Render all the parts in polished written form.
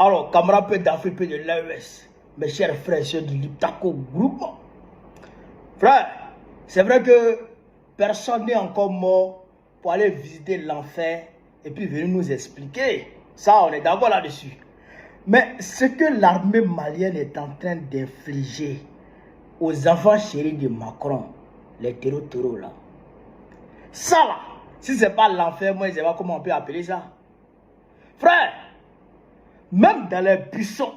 Alors, camarades d'Afrique de l'AES, mes chers frères et sœurs du Liptako Group, frère, c'est vrai que personne n'est encore mort pour aller visiter l'enfer et puis venir nous expliquer. Ça, on est d'accord là-dessus. Mais ce que l'armée malienne est en train d'infliger aux enfants chéris de Macron, les terreaux là, ça là, si ce n'est pas l'enfer, moi je ne sais pas comment on peut appeler ça. Frère, même dans les buissons,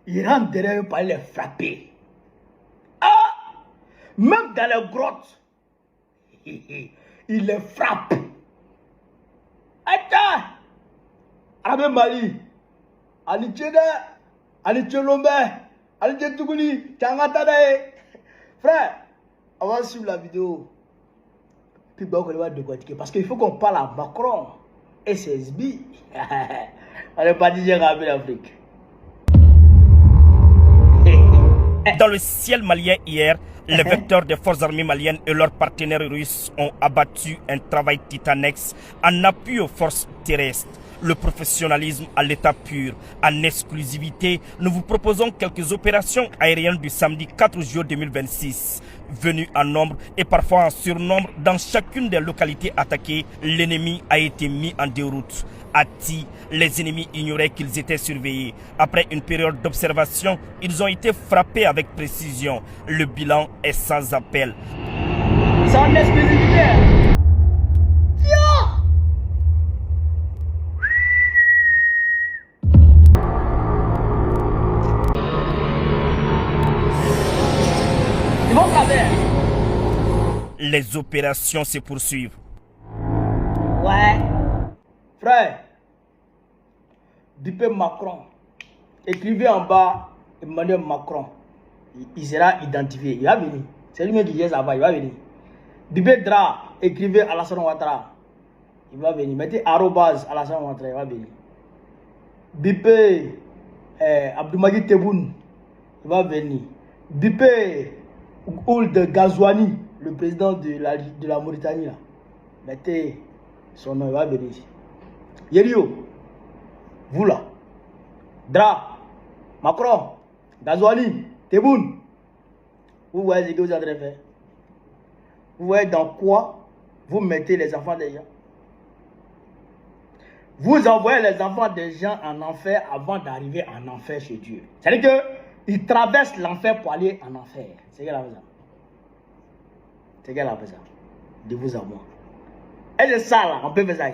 ils rentrent derrière eux pour aller les frapper. Ah! Même dans les grottes, ils les frappent. Attends! Arabie Mali, Ali Tchede, Ali Tchelombe, Ali Tchetougouli, Tchangatade. Frère, on va suivre la vidéo. Puis on va décortiquer. Parce qu'il faut qu'on parle à Macron et SSB. On n'est pas dit j'ai rappelé l'Afrique. Dans le ciel malien hier, les vecteurs des forces armées maliennes et leurs partenaires russes ont abattu un travail titanesque en appui aux forces terrestres. Le professionnalisme à l'état pur, en exclusivité, nous vous proposons quelques opérations aériennes du samedi 4 juillet 2026. Venus en nombre et parfois en surnombre, dans chacune des localités attaquées, l'ennemi a été mis en déroute. À Ti, les ennemis ignoraient qu'ils étaient surveillés. Après une période d'observation, ils ont été frappés avec précision. Le bilan est sans appel. Sans exclusivité. Les opérations se poursuivent. Ouais. Frère, Dupé Macron, écrivez en bas Emmanuel Macron. Il sera identifié. Il va venir. C'est lui-même qui dit ça va, il va venir. Dupé Dra, écrivez Alassane Ouattara. Il va venir. Mettez arrobase Alassane Ouattara, il va venir. Dupé Abdoumagui Tebboune, il va venir. Dupé Ould Ghazouani, le président de la Mauritanie, là. Mettez son nom, il va venir ici. Yerio, vous là, Dra, Macron, Ghazouani, Tebboune, vous voyez ce que vous êtes en train de faire. Vous voyez dans quoi vous mettez les enfants des gens. Vous envoyez les enfants des gens en enfer avant d'arriver en enfer chez Dieu. C'est-à-dire qu'ils traversent l'enfer pour aller en enfer. C'est qu'elle a fait ça. C'est qu'elle a fait ça. De vous à moi. Et c'est ça là, on peut faire ça.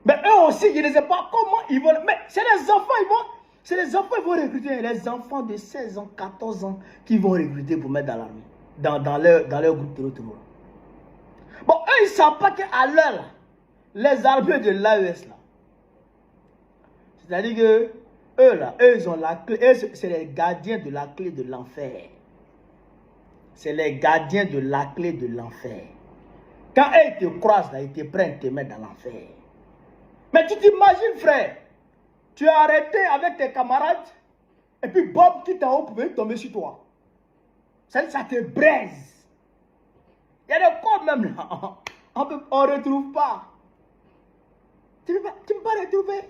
Mais eux aussi, je ne sais pas comment ils vont. Mais c'est les enfants, ils vont recruter. Les enfants de 16 ans, 14 ans qui vont recruter pour mettre dans l'armée. Dans leur groupe terroriste. Bon, eux, ils ne savent pas qu'à l'heure, les armées de l'AES là. C'est-à-dire que eux là, eux, ils ont la clé. Eux, c'est les gardiens de la clé de l'enfer. C'est les gardiens de la clé de l'enfer. Quand ils te croisent là, ils te prennent, te mettent dans l'enfer. Mais tu t'imagines, frère, tu es arrêté avec tes camarades, et puis Bob qui t'en haut pouvait tomber sur toi. Ça te braise. Il y a des corps même là. On ne retrouve pas. Tu ne peux pas retrouver.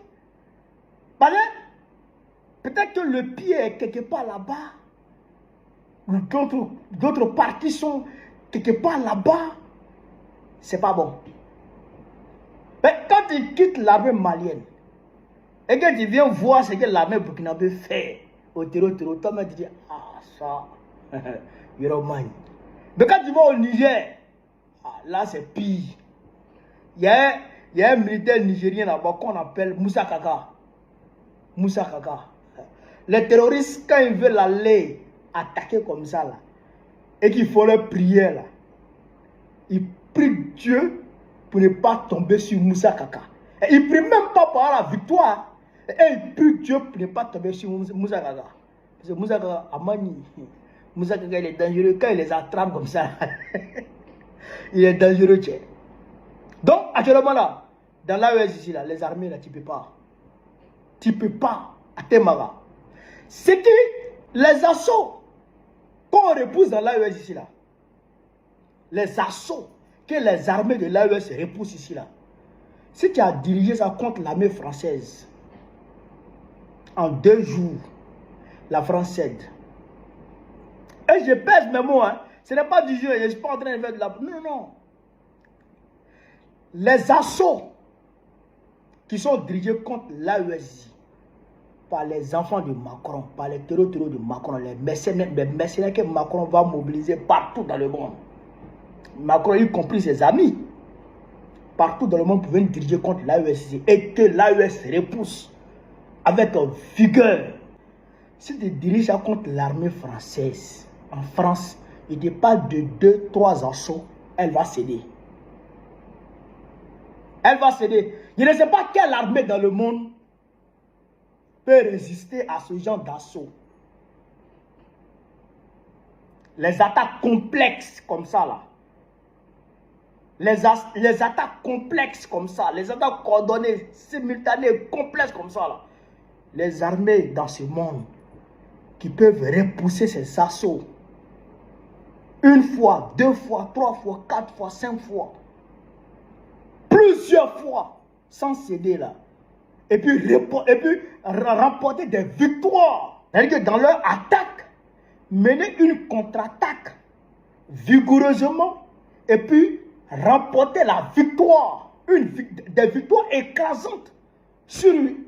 Peut-être que le pied est quelque part là-bas. Ou d'autres parties sont quelque part là-bas. C'est pas bon. Mais quand tu quittes l'armée malienne et que tu viens voir ce que l'armée burkinabé fait au terreau, toi tu dis, ah ça, Yoromani. Mais quand tu vas au Niger, là c'est pire. Il y a un militaire nigérien là-bas qu'on appelle Moussa Kaka. Moussa Kaka. Les terroristes, quand ils veulent aller attaquer comme ça là, et qu'ils font leur prière là, ils prient Dieu pour ne pas tomber sur Moussa Kaka. Et ils ne prient même pas pour avoir la victoire. Et ils prient Dieu pour ne pas tomber sur Moussa Kaka. Parce que Moussa Kaka, Amani, Moussa Kaka il est dangereux. Quand il les attrape comme ça, il est dangereux. Tchè. Donc, actuellement là, dans l'AES ici, là, les armées là, tu ne peux pas. Tu ne peux pas. À Temara. C'est que les assauts qu'on repousse dans l'AES ici là, les assauts que les armées de l'AES repoussent ici là, Si tu as dirigé ça contre l'armée française, en 2 jours, la France cède. Et je pèse mes mots, hein. Ce n'est pas du jeu, je ne suis pas en train de faire de la... Non, non. Les assauts qui sont dirigés contre l'AESI par les enfants de Macron, par les terroristes de Macron, les mercenaires que Macron va mobiliser partout dans le monde. Macron, y compris ses amis, partout dans le monde pour venir diriger contre l'AESI et que l'AES repousse avec vigueur. Si tu diriges contre l'armée française, en France, il te parle de 2-3 assauts, elle va céder. Elle va céder. Je ne sais pas quelle armée dans le monde peut résister à ce genre d'assaut. Les attaques complexes comme ça là. Les attaques complexes comme ça. Les attaques coordonnées, simultanées, complexes comme ça là. Les armées dans ce monde qui peuvent repousser ces assauts. 1 fois, 2 fois, 3 fois, 4 fois, 5 fois. Plusieurs fois. Sans céder là. Et puis remporter des victoires. C'est-à-dire que dans leur attaque, mener une contre-attaque vigoureusement et puis remporter la victoire. Des victoires écrasantes sur eux,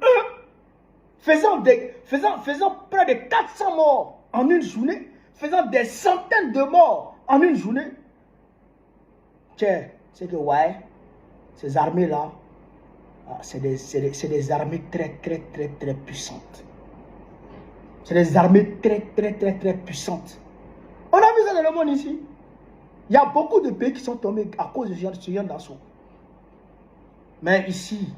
faisant près de 400 morts en une journée, faisant des centaines de morts en une journée. Tiens, c'est que ouais, ces armées-là, c'est des armées très puissantes. C'est des armées très puissantes. On a vu ça dans le monde ici. Il y a beaucoup de pays qui sont tombés à cause de ce genre d'assaut. Mais ici,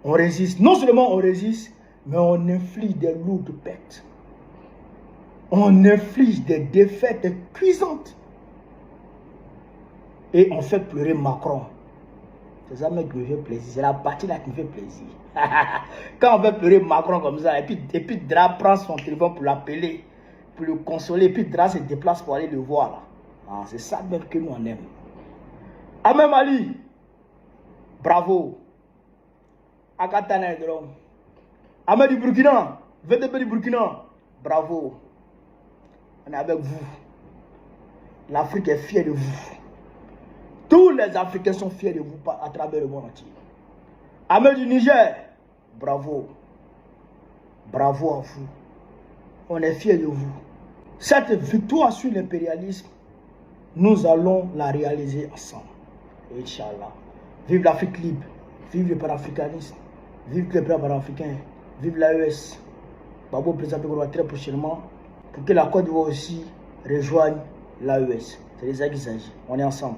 on résiste. Non seulement on résiste, mais on inflige des lourdes pertes. On inflige des défaites cuisantes. Et on fait pleurer Macron. C'est ça qui me fait plaisir. C'est la partie là qui me fait plaisir. Quand on fait pleurer Macron comme ça, et puis Dra prend son téléphone pour l'appeler, pour le consoler, et puis Dra se déplace pour aller le voir là. Ah, c'est ça même que nous on aime. Ahmed Mali, bravo. Akatana Edrom. Ahmed du Burkina, VDP du Burkina, bravo. On est avec vous. L'Afrique est fière de vous. Tous les Africains sont fiers de vous à travers le monde entier. Ahmed du Niger, bravo. Bravo à vous. On est fiers de vous. Cette victoire sur l'impérialisme, nous allons la réaliser ensemble. Inch'Allah. Vive l'Afrique libre. Vive le panafricanisme. Vive le peuple panafricain. Vive l'AES. Babo présente très prochainement pour que la Côte d'Ivoire aussi rejoigne l'AES. C'est de ça qu'il s'agit. On est ensemble.